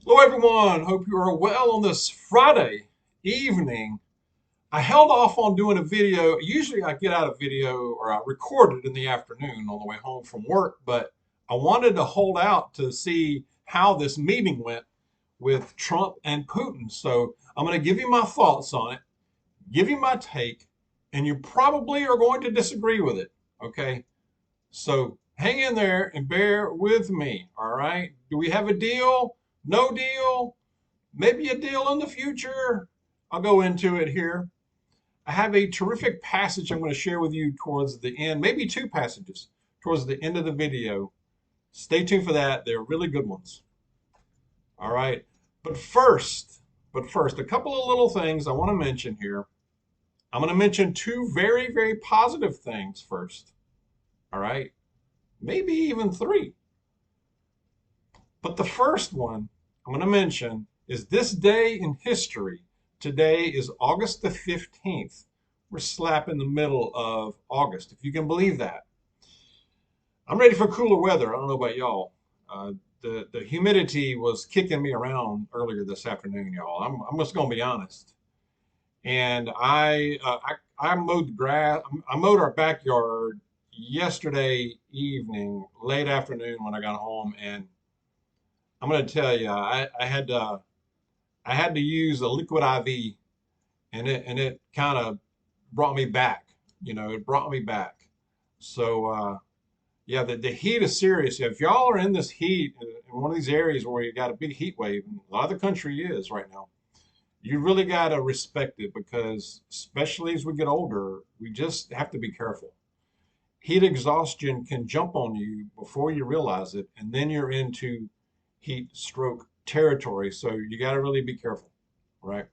Hello, everyone. Hope you are well on this Friday evening. I held off on doing a video. Usually, I get out a video or I record it in the afternoon on the way home from work, but I wanted to hold out to see how this meeting went with Trump and Putin. So, I'm going to give you my thoughts on it, give you my take, and you probably are going to disagree with it. Okay. So hang in there and bear with me. All right. Do we have a deal? No deal? Maybe a deal in the future? I'll go into it here. I have a terrific passage I'm going to share with you towards the end, maybe two passages towards the end of the video. Stay tuned for that. They're really good ones. All right. But first, a couple of little things I want to mention here. I'm going to mention two very, very positive things first. All right. Maybe even three. But the first one I'm going to mention is this day in history. Today is August the 15th. We're slap in the middle of August, if you can believe that. I'm ready for cooler weather. I don't know about y'all. The humidity was kicking me around earlier this afternoon, y'all. I'm just going to be honest. And I mowed the grass. I mowed our backyard yesterday evening, late afternoon when I got home, and I'm going to tell you, I had to use a liquid IV, and it kind of brought me back. It brought me back. So yeah, the heat is serious. If y'all are in this heat in one of these areas where you got a big heat wave, and a lot of the country is right now, you really got to respect it because especially as we get older, we just have to be careful. Heat exhaustion can jump on you before you realize it, and then you're into heat stroke territory. So you got to really be careful, right?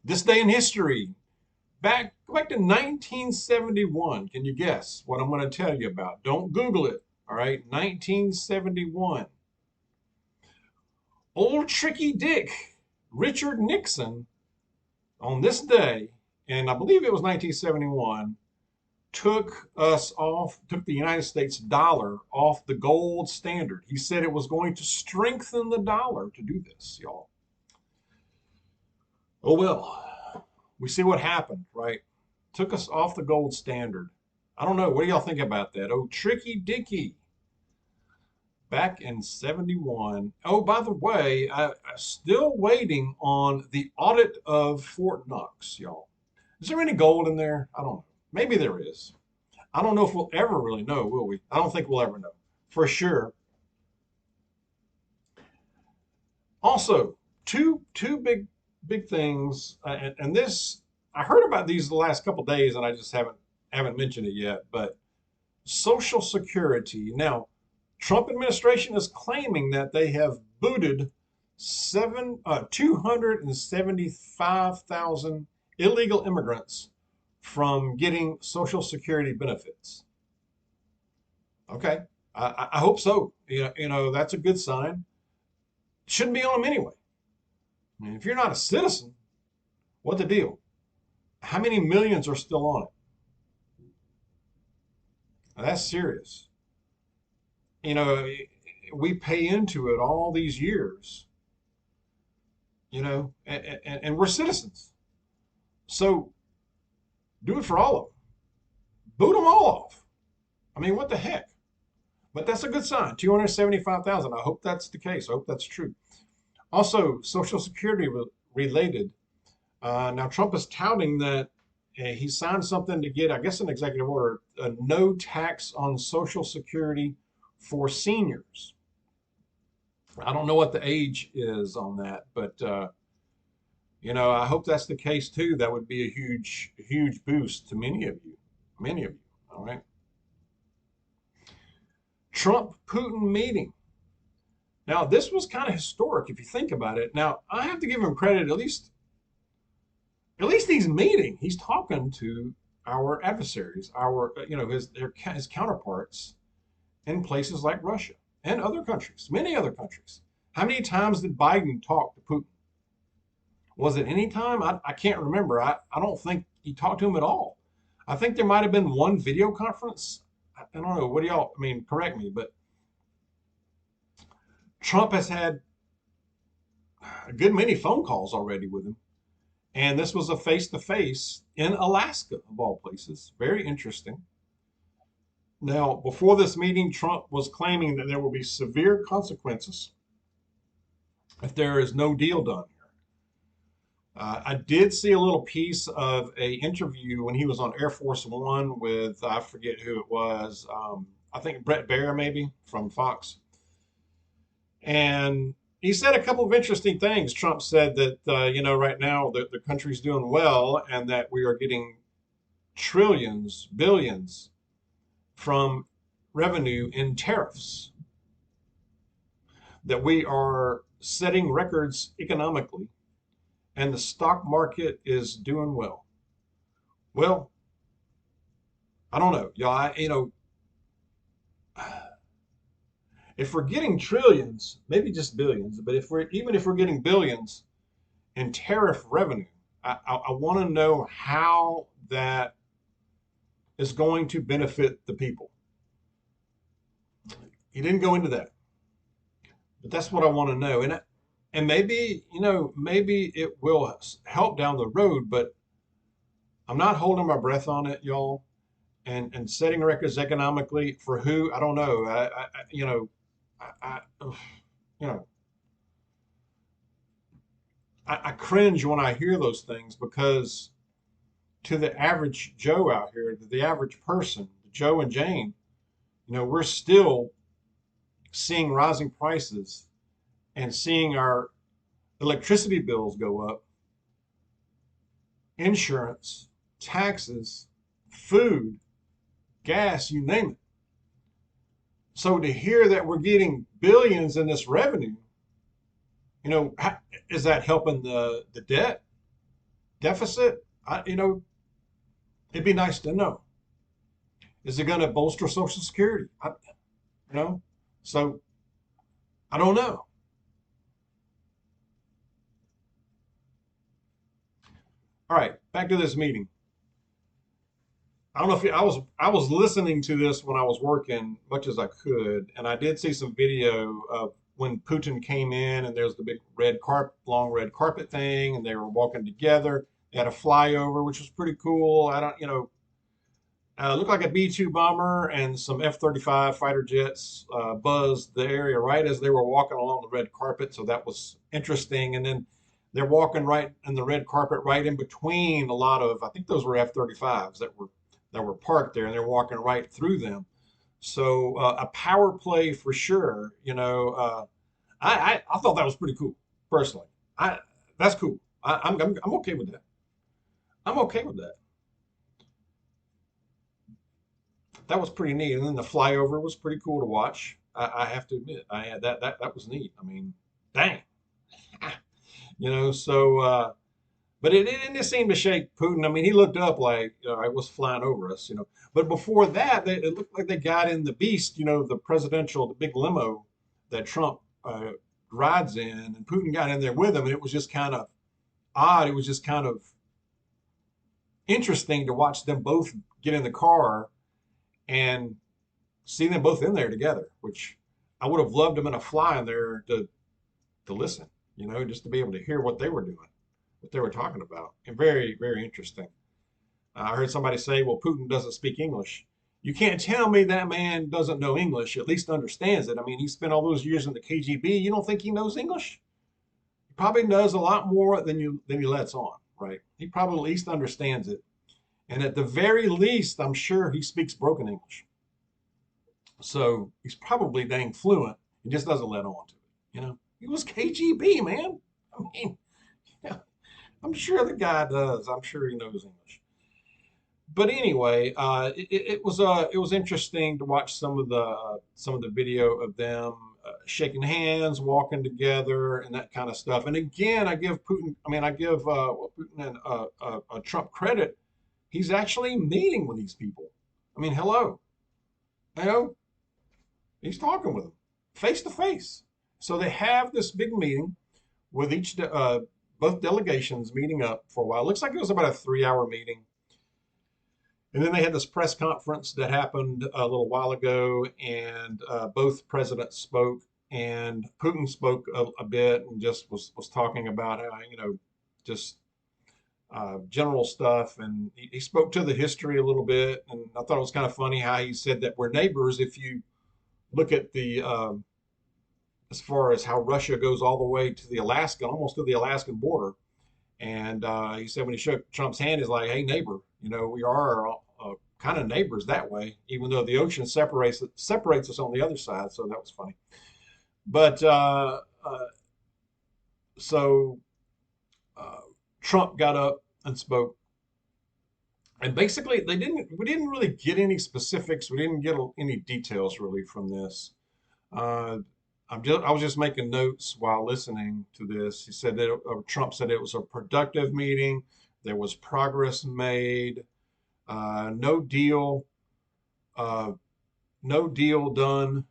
This day in history, go back to 1971. Can you guess what I'm going to tell you about? Don't Google it. All right, 1971. Old Tricky Dick, Richard Nixon, on this day, and I believe it was 1971, took the United States dollar off the gold standard. He said it was going to strengthen the dollar to do this, y'all. Oh well, we see what happened, right? Took us off the gold standard. I don't know. What do y'all think about that? Oh, Tricky Dicky back in 71. Oh, by the way, I'm still waiting on the audit of Fort Knox, y'all. Is there any gold in there? I don't know. Maybe there is. I don't know if we'll ever really know, will we? I don't think we'll ever know for sure. Also, two big things, and this I heard about these the last couple days, and I just haven't mentioned it yet. But Social Security. Now, Trump administration is claiming that they have booted 275,000 illegal immigrants from getting Social Security benefits. Okay, I hope so. That's a good sign. Shouldn't be on them anyway. I mean, if you're not a citizen, what the deal? How many millions are still on it? Now, that's serious. You know, we pay into it all these years, and we're citizens. So do it for all of them. Boot them all off. I mean, what the heck? But that's a good sign. 275,000. I hope that's the case. I hope that's true. Also, Social Security related. Now, Trump is touting that he signed something to get, I guess, an executive order, no tax on Social Security for seniors. I don't know what the age is on that, but I hope that's the case too. That would be a huge boost to many of you, many of you. All right. Trump Putin meeting. Now, this was kind of historic if you think about it. Now, I have to give him credit. At least he's meeting. He's talking to our adversaries, his counterparts in places like Russia and other countries, many other countries. How many times did Biden talk to Putin? Was it any time? I can't remember. I don't think he talked to him at all. I think there might have been one video conference. I don't know. What do y'all, I mean, correct me, but Trump has had a good many phone calls already with him. And this was a face to face in Alaska, of all places. Very interesting. Now, before this meeting, Trump was claiming that there will be severe consequences if there is no deal done here. I did see a little piece of a interview when he was on Air Force One with I forget who it was. I think Brett Baer maybe from Fox, and he said a couple of interesting things. Trump said that right now the country's doing well and that we are getting trillions, billions from revenue in tariffs, that we are setting records economically and the stock market is doing well. Well, I don't know, y'all. If we're getting trillions, maybe just billions, but if we're getting billions in tariff revenue, I want to know how that is going to benefit the people. He didn't go into that, but that's what I want to know. And maybe maybe it will help down the road, but I'm not holding my breath on it, y'all. And setting records economically for who? I don't know. I you know I cringe when I hear those things because to the average Joe out here, to the average person, Joe and Jane, we're still seeing rising prices and seeing our electricity bills go up, insurance, taxes, food, gas, you name it. So to hear that we're getting billions in this revenue, is that helping the debt deficit? It'd be nice to know. Is it going to bolster Social Security? You know, so I don't know. All right, back to this meeting. I don't know if I was listening to this when I was working much as I could, and I did see some video of when Putin came in, and there's the big long red carpet thing, and they were walking together. They had a flyover, which was pretty cool. I don't, looked like a B-2 bomber and some F-35 fighter jets buzzed the area right as they were walking along the red carpet. So that was interesting. And then they're walking right in the red carpet, right in between a lot of, I think those were F-35s that were parked there, and they're walking right through them. So a power play for sure. I thought that was pretty cool personally. I That's cool. I'm okay with that. I'm okay with that. That was pretty neat. And then the flyover was pretty cool to watch. I have to admit, I had that was neat. I mean, dang, so but it didn't seem to shake Putin. I mean, he looked up like it was flying over us. But before that, it looked like they got in the beast, the big limo that Trump rides in, and Putin got in there with him, and it was just kind of odd. It was just kind of interesting to watch them both get in the car and see them both in there together, which I would have loved them in a fly in there to listen, just to be able to hear what they were doing, what they were talking about. And very, very interesting. I heard somebody say, well, Putin doesn't speak English. You can't tell me that man doesn't know English, at least understands it. I mean, he spent all those years in the KGB. You don't think he knows English? He probably knows a lot more than he lets on, right? He probably at least understands it. And at the very least, I'm sure he speaks broken English. So he's probably dang fluent. He just doesn't let on to it. He was KGB, man. I mean, yeah, I'm sure the guy does. I'm sure he knows English. But anyway, it was interesting to watch some of the video of them shaking hands, walking together, and that kind of stuff. And again, I give Putin and Trump credit. He's actually meeting with these people. I mean, hello, you know, he's talking with them face to face. So they have this big meeting with both delegations meeting up for a while. It looks like it was about a 3-hour meeting. And then they had this press conference that happened a little while ago, and both presidents spoke. and Putin spoke a bit and just was talking about how, just general stuff, and he spoke to the history a little bit, and I thought it was kind of funny how he said that we're neighbors. If you look at the as far as how Russia goes all the way to the Alaska, almost to the Alaskan border, and he said when he shook Trump's hand, he's like, "Hey, neighbor, we are kind of neighbors that way, even though the ocean separates us on the other side." So that was funny. But so uh, Trump got up and spoke, and basically we didn't really get any specifics. We didn't get any details really from this. Uh, I was just making notes while listening to this. He said that Trump said it was a productive meeting. There was progress made. No deal, uh, no deal done,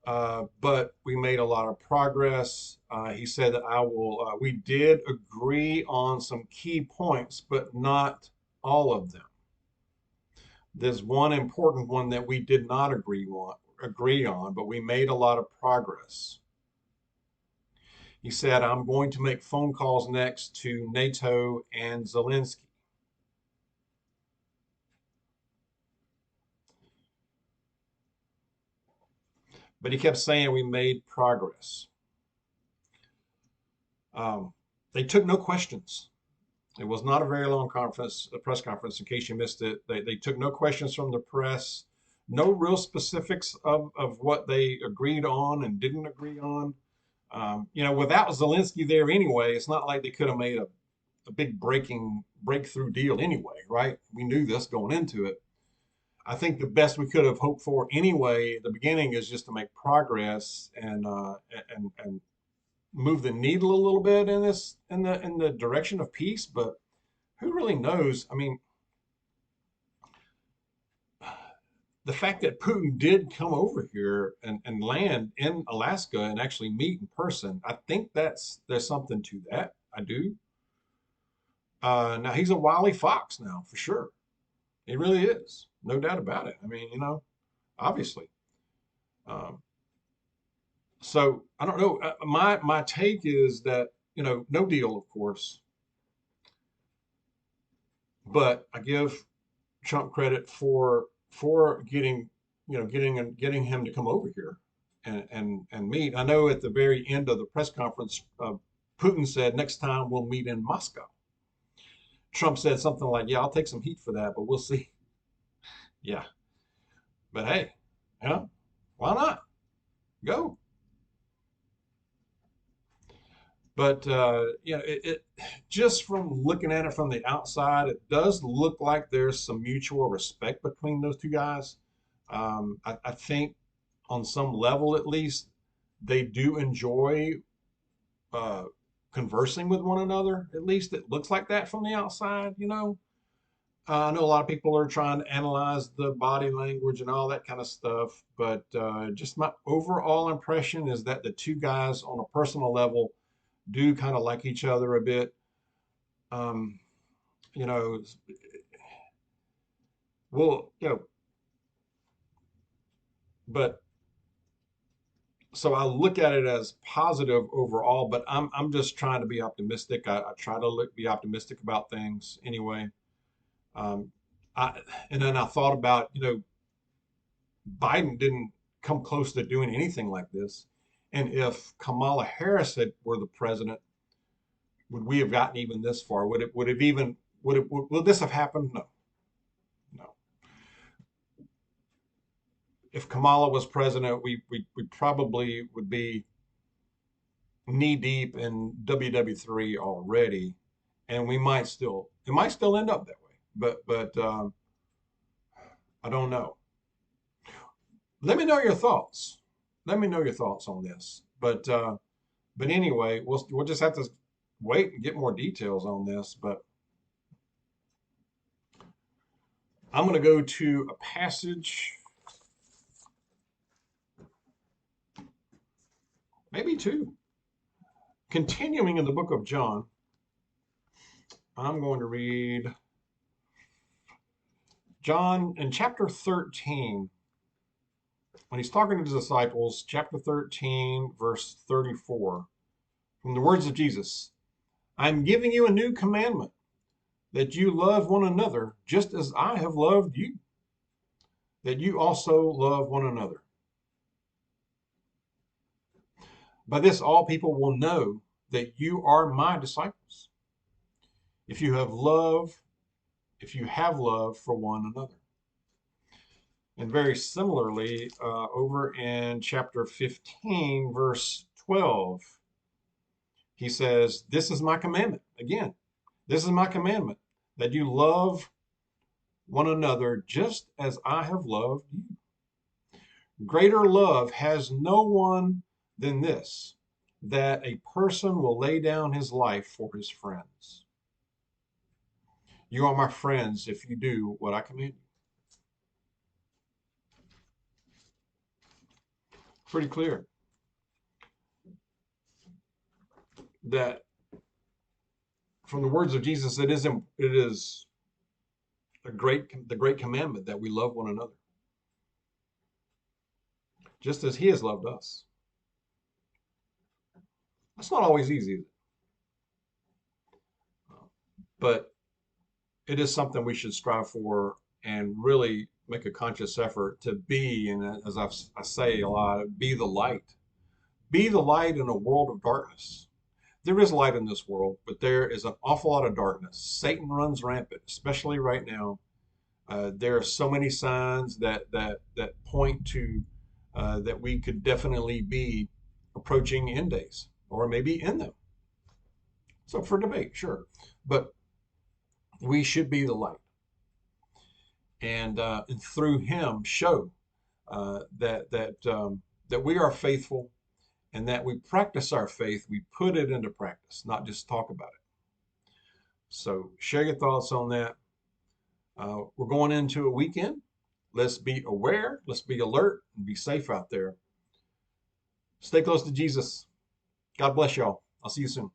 but we made a lot of progress. He said that we did agree on some key points, but not all of them. There's one important one that we did not agree on, but we made a lot of progress. He said, I'm going to make phone calls next to NATO and Zelensky. But he kept saying we made progress. Um, they took no questions. It was not a very long a press conference, in case you missed it. They took no questions from the press, no real specifics of what they agreed on and didn't agree on. Without Zelensky there anyway, it's not like they could have made a big breakthrough deal anyway, right? We knew this going into it. I think the best we could have hoped for anyway at the beginning is just to make progress and move the needle a little bit in the direction of peace. But who really knows? I mean, the fact that Putin did come over here and land in Alaska and actually meet in person, I think there's something to that. I do. Now he's a wily fox now for sure. He really is, no doubt about it. I mean, obviously. Um, so I don't know. My take is that no deal, of course, but I give Trump credit for getting him to come over here and meet. I know at the very end of the press conference, Putin said next time we'll meet in Moscow. Trump said something like, "Yeah, I'll take some heat for that, but we'll see." Yeah, but hey, why not go? But it just from looking at it from the outside, it does look like there's some mutual respect between those two guys. I think on some level, at least, they do enjoy uh, conversing with one another. At least it looks like that from the outside. I know a lot of people are trying to analyze the body language and all that kind of stuff, but just my overall impression is that the two guys, on a personal level, do kind of like each other a bit. Um, you know, well, but so I look at it as positive overall, but I'm just trying to be optimistic. I try to be optimistic about things anyway. Um, and then I thought about, Biden didn't come close to doing anything like this. And if Kamala Harris were the president, would we have gotten even this far? Would this have happened? No, no. If Kamala was president, we probably would be knee deep in WW3 already, and it might still end up that way. But I don't know. Let me know your thoughts. Let me know your thoughts on this. But anyway, we'll just have to wait and get more details on this. But I'm going to go to a passage, maybe two. Continuing in the book of John, I'm going to read John in chapter 13. when he's talking to his disciples, chapter 13, verse 34, from the words of Jesus, I'm giving you a new commandment, that you love one another just as I have loved you, that you also love one another. By this, all people will know that you are my disciples, if you have love, if you have love for one another. And very similarly, over in chapter 15, verse 12, he says, this is my commandment. Again, this is my commandment, that you love one another just as I have loved you. Greater love has no one than this, that a person will lay down his life for his friends. You are my friends if you do what I command you. Pretty clear that from the words of Jesus, it is the great commandment that we love one another, just as he has loved us. That's not always easy, but it is something we should strive for and really make a conscious effort to be, and as I say a lot, be the light. Be the light in a world of darkness. There is light in this world, but there is an awful lot of darkness. Satan runs rampant, especially right now. There are so many signs that point to that we could definitely be approaching end days, or maybe in them. So for debate, sure, but we should be the light, and through Him show that we are faithful, and that we practice our faith. We put it into practice, not just talk about it. So share your thoughts on that. We're going into a weekend. Let's be aware, let's be alert, and be safe out there. Stay close to Jesus. God bless y'all. I'll see you soon.